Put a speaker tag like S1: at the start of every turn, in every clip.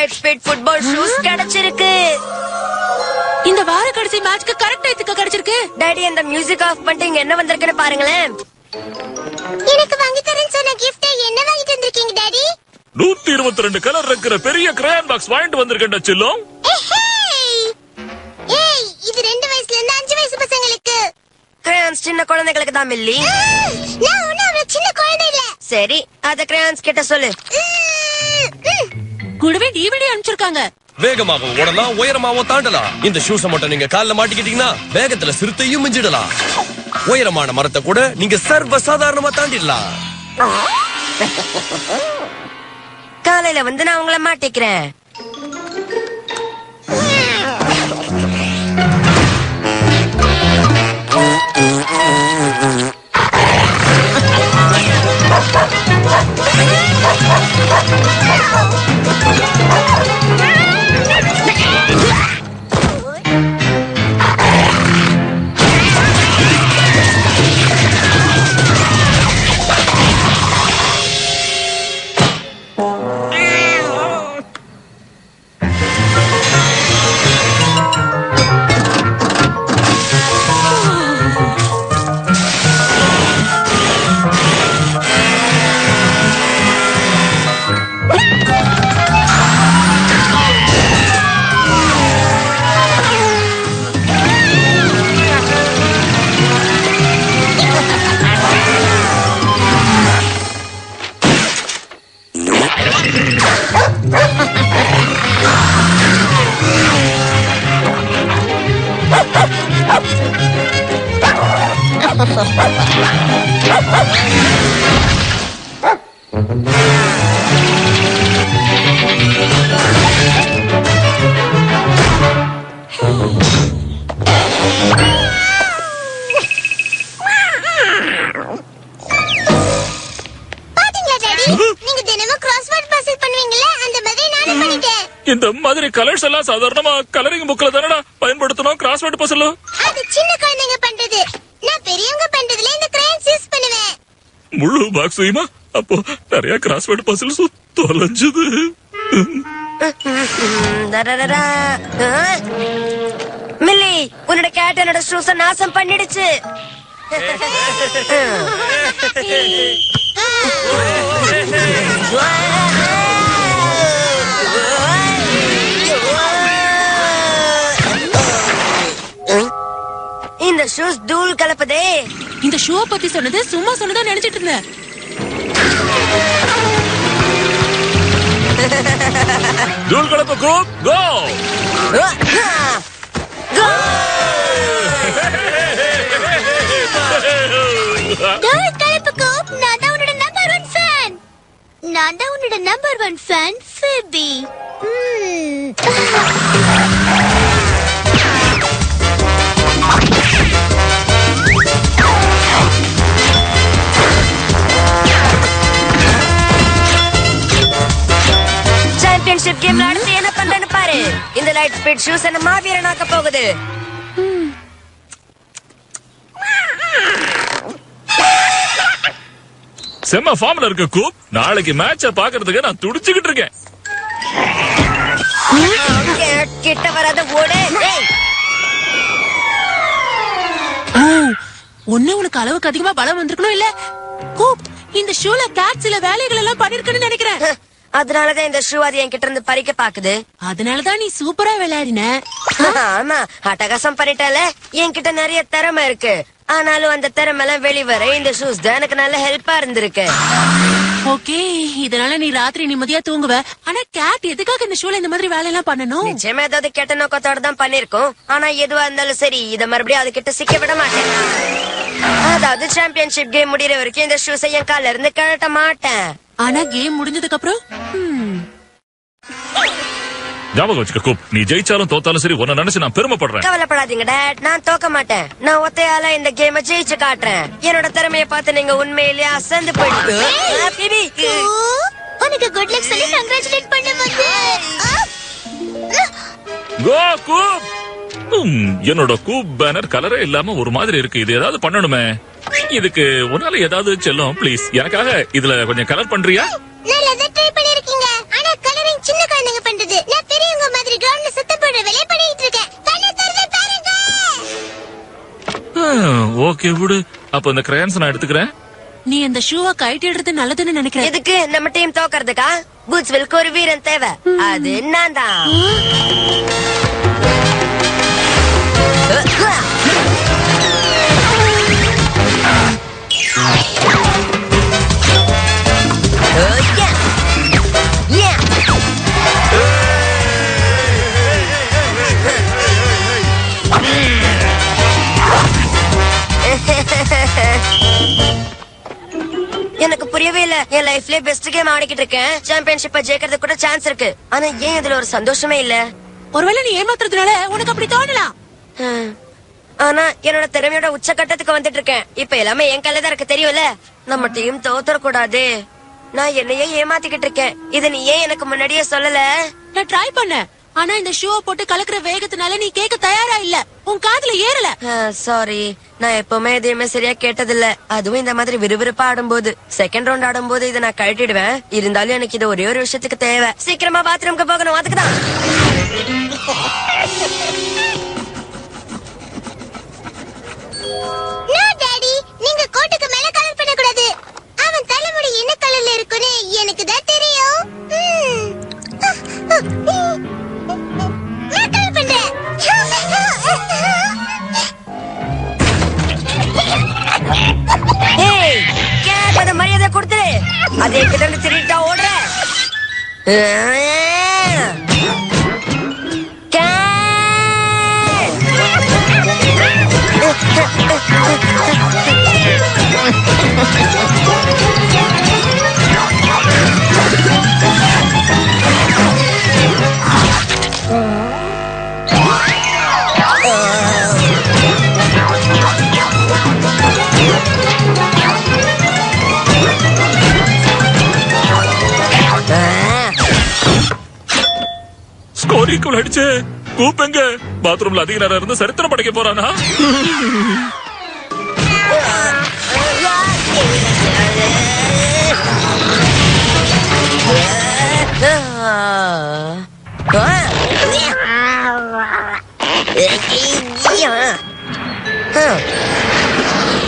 S1: Light speed football shoes கிடைச்சிருக்கு.
S2: இந்த வார கடைசி மேட்ச்க்கு கரெக்ட் டைத்துக்கு கிடைச்சிருக்கு.
S1: டாடி அந்த மியூசிக் ஆஃப் பண்ணிட்டு இங்க என்ன வந்திருக்குன்னு பாருங்களேன்.
S3: எனக்கு வாங்கி தரேன்னு சொன்ன gift என்ன வாங்கி தந்திருக்கீங்க டாடி?
S4: 122 கலர் இருக்கிற பெரிய கிரேயான் பாக்ஸ் வாங்கிட்டு வந்திருக்கேன்டா செல்லம்.
S3: ஏய் இது 2 வயசுல இருந்து 5 வயசு பசங்களுக்கு.
S1: கிரேயான்ஸ் சின்ன குழந்தைகளுக்கு தான் மில்லி.
S3: நான் ஒன்னும் அவ்வளவு சின்ன குழந்தை இல்ல.
S1: சரி அத கிரேயான்ஸ் கிட்ட சொல்லு.
S2: கூடவே டிவிடி அனுப்பிச்சிருக்காங்க.
S5: வேகமாக ஓடலாம், உயரமாவோ தாண்டலாம். இந்த ஷூஸ மட்டும் நீங்க கால்ல மாட்டிக்கிட்டீங்கன்னா வேகத்துல சிறுத்தையும் மிஞ்சிடலாம். உயரமான மரத்தை கூட நீங்க சர்வ சாதாரணமா தாண்டிடலாம்.
S1: காலையில வந்து நான் உங்களை மாட்டிக்கிறேன்.
S4: இந்த மாதிரி கலர்ஸ் எல்லாம் சாதாரணமா கலரிங் புக்ல தானடா பயன்படுத்தணும். கிராஸ்வேர்ட் பசில்
S3: அது சின்ன குழந்தைங்க பண்றது. நான் பெரியவங்க பண்றதுல இந்த கிரேயான்ஸ் யூஸ் பண்ணுவேன்.
S4: முழு பாக்ஸையுமா? அப்போ நிறைய கிராஸ்வேர்ட் பசில்ஸ் தொலைஞ்சது.
S1: மில்லி உன்னோட கேட் என்னோட ஷூஸ நாசம் பண்ணிடுச்சு. இந்த ஷூஸ் தூள் கலப்பதே.
S2: இந்த ஷூ பத்தி சொன்னது சும்மா சொன்னதா நினைச்சிட்டு இருந்தேன்.
S4: தூள் கலப்பு கூப் கோ.
S3: தூள் கலப்பு கூப். நான் தான் உன்னோட நம்பர் 1 ஃபேன். நான் தான் உன்னோட நம்பர் 1 ஃபேன் ஃபிபி.
S1: சாம்பியன்ஷிப் கேம்ல அடுத்து என்ன பண்றேன்னு பாரு. இந்த லைட் ஸ்பீட் ஷூஸ் என்ன மாவீரனாக்க போகுது.
S4: செம்ம ஃபார்ம்ல இருக்க கூப். நாளைக்கு மேட்ச பாக்குறதுக்கு நான் துடிச்சுக்கிட்டு இருக்கேன்.
S1: கிட்ட வராத ஓடு.
S2: ஒண்ணு உனக்கு அளவுக்கு அதிகமா பலம் வந்திருக்கணும் இல்ல? கூப் இந்த ஷூல கேட் சில வேலைகள் எல்லாம் பண்ணிருக்குன்னு நினைக்கிறேன்.
S1: அதனாலதான் இந்த ஷூ அது என்கிட்ட இருந்து பறிக்க பாக்குது.
S2: அதனாலதான் நீ சூப்பரா விளையாடின.
S1: ஆமா அட்டகாசம் பண்ணிட்டால. என்கிட்ட நிறைய திறமை இருக்கு. ஆனாலும் அந்த திறமை எல்லாம் வெளிவர இந்த ஷூஸ் தான் எனக்கு நல்ல ஹெல்ப்பா இருந்திருக்கு.
S2: ஓகே இதனால நீ ராத்திரி நிம்மதியா தூங்குவ. ஆனா கேட் எதுக்காக இந்த ஷூல இந்த மாதிரி வேலை எல்லாம் பண்ணணும்?
S1: நிச்சயமா ஏதாவது கெட்ட நோக்கத்தோட தான் பண்ணிருக்கோம். ஆனா எதுவா இருந்தாலும் சரி இத மறுபடியும் அது கிட்ட சிக்க விட மாட்டேன். அதாவது சாம்பியன்ஷிப் கேம் முடியற வரைக்கும் இந்த ஷூஸை என் கால இருந்து கழட்ட மாட்டேன்.
S2: ஆனா கேம் முடிஞ்சதுக்கு அப்புறம்
S4: ஞாபகம் வச்சுக்க கூப். நீ ஜெயிச்சாலும் தோத்தாலும் சரி உன்னை நினைச்சு நான் பெருமைப்படுறேன்.
S1: கவலைப்படாதீங்க டேட். நான் தோக்க மாட்டேன். நான் ஒத்தையால இந்த கேம ஜெயிச்சு காட்டுறேன். என்னோட திறமையை பார்த்து நீங்க உண்மையிலேயே அசந்து போயிட்டு
S3: உனக்கு குட் லக் சொல்லி கங்க்ராச்சுலேட் பண்ண வந்து.
S4: கோ கூப். என்னோட கூப் பேனர் கலரே இல்லாம ஒரு மாதிரி இருக்கு. இது ஏதாவது பண்ணணுமே. இதுக்கு உன்னால ஏதாவது செல்லும் ப்ளீஸ் எனக்காக இதுல கொஞ்சம் கலர் பண்றியா?
S3: நல்லதா ட்ரை பண்ணிருக்கீங்க. ஆனா கலரிங் சின்ன குழந்தைங்க பண்றது. பண்ணிட்டு இருக்கேன். கண்ணை திறந்து பாருங்க.
S4: ஓகே விடு. அப்ப இந்த கிரையான்ஸ் நான் எடுத்துக்கிறேன்.
S2: நீ அந்த ஷூவை கழட்டிடுறது நல்லதுன்னு நினைக்கிறேன்.
S1: எதுக்கு நம்ம டீம் தோக்கறதுக்கா? பூட்ஸ்வில்க்கு ஒரு வீரன் தேவை. அது நான் தான். எனக்கு புரியவே இல்ல. என் லைஃப்ல பெஸ்ட் கேம் ஆடிக்கிட்டு இருக்கேன். சாம்பியன்ஷிப்பை ஜெயிக்கிறது கூட சான்ஸ் இருக்கு. ஆனா ஏன் இதுல ஒரு சந்தோஷமே இல்ல?
S2: ஒருவேளை நீ ஏமாத்துறதுனால உனக்கு அப்படி தோணலாம்.
S1: ஆனா என்னோட திறமையோட உச்சகட்டத்துக்கு வந்துட்டு இருக்கேன். இப்ப எல்லாமே என் கையில தான் இருக்கு, தெரியும்ல. நம்ம டீம் தோத்துற கூடாது. நான் என்னையே ஏமாத்திக்கிட்டு இருக்கேன். இத நீ ஏன் எனக்கு முன்னாடியே சொல்லல?
S2: நான் ட்ரை பண்ணேன். ஆனா இந்த ஷூவை போட்டு கலக்குற வேகத்தினால நீ கேட்க தயாரா இல்ல. உன் காதுல ஏறல.
S1: சாரி, நான் எப்பவுமே எதையுமே சரியா கேட்டதில்ல. அதுவும் இந்த மாதிரி விறுவிறுப்பா ஆடும்போது. செகண்ட் ரவுண்ட் ஆடும்போது இதை நான் கழட்டிடுவேன். இருந்தாலும் எனக்கு இது ஒரே ஒரு விஷயத்துக்கு தேவை. சீக்கிரமா பாத்ரூம்க்கு போகணும், அதுக்குதான்.
S3: No, Daddy. நீங்க கோட்டுக்கு மேல கலர் பண்ண கூடாது. அவன் தலைமுடி என்ன கலர்ல இருக்குன்னு எனக்கு தான் தெரியும். நான் கலர் பண்றேன்.
S1: ஏய், கேட், அந்த மரியாதை கொடுத்துரு. அதை என்கிட்ட இருந்து திருட்டா ஓடுற.
S4: ஸ்கோர் ஈக்குவல் அடிச்சு கூப்பெங்க. பாத்ரூம்ல அதிக நேரம் இருந்து சரித்திரம் படைக்க போறானா?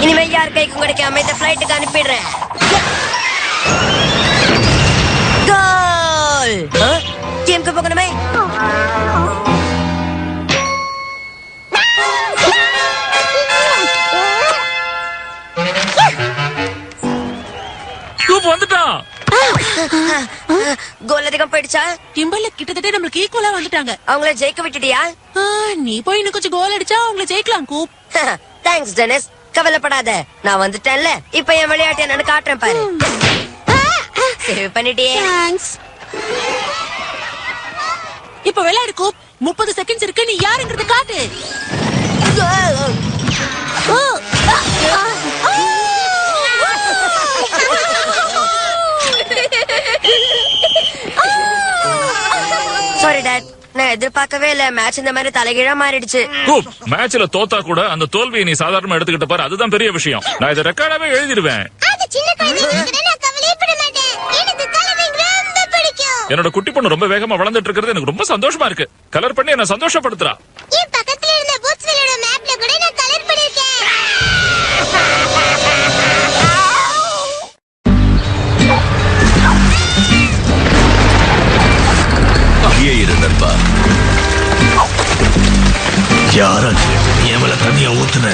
S1: இனிமே யார் கைக்கும் கிடைக்காம இந்த பிளைட்டுக்கு அனுப்பிடுறேன். கோல்! டீமுக்கு போகணுமே.
S4: கூப் வந்துட்டான்.
S1: கோல் அதிகம் போயிடுச்சா?
S2: கிம்பல்ல கிட்டத்தட்ட நம்மளுக்கு ஈக்குவலா வந்துட்டாங்க.
S1: அவங்கள ஜெயிக்க விட்டுட்டியா?
S2: நீ போய் இன்னும் கொஞ்சம் கோல் அடிச்சா அவங்கள ஜெயிக்கலாம். கூப்.
S1: Thanks Dennis. கவலைப்படாத, நான் வந்துட்டேன்ல. இப்ப என் விளையாட்டு என்னன்னு காட்டுறேன் பாரு. சேவ் பண்ணிட்டியே.
S3: தேங்க்ஸ்.
S2: இப்ப விளையாடு கூப். 30 செகண்ட்ஸ் இருக்கு. நீ யாருங்கிறது காட்டு.
S1: சாரி டாட், நான் எதிர்பார்க்கவே இல்ல. மேட்ச் இந்த மாதிரி தலைகீழா மாறிடுச்சு.
S4: கூப், மேட்ச்ல தோத்தா கூட அந்த தோல்வியை நீ சாதாரணமா எடுத்துக்கிட்ட பாரு. அதுதான் பெரிய விஷயம். நான் இதை ரெக்கார்டாவே எழுதிடுவேன்.
S3: அது சின்ன குழந்தைங்களுக்கு நான் கவலைப்பட மாட்டேன். எனக்கு கலரிங் ரொம்ப பிடிக்கும்.
S4: என்னோட குட்டி பொண்ணு ரொம்ப வேகமா வளர்ந்துட்டு இருக்கிறது எனக்கு ரொம்ப சந்தோஷமா இருக்கு. கலர் பண்ணி என்ன சந்தோஷப்படுத்துறா.
S3: என் பக்கத்துல இருந்த பூட்ஸ்வில்லோட மேப்ல கூட நான் கலர் பண்ணிருக்கேன்.
S6: அங்கேயே இரு நண்பா. யாராச்சு என் மேல தண்ணிய ஊத்துன?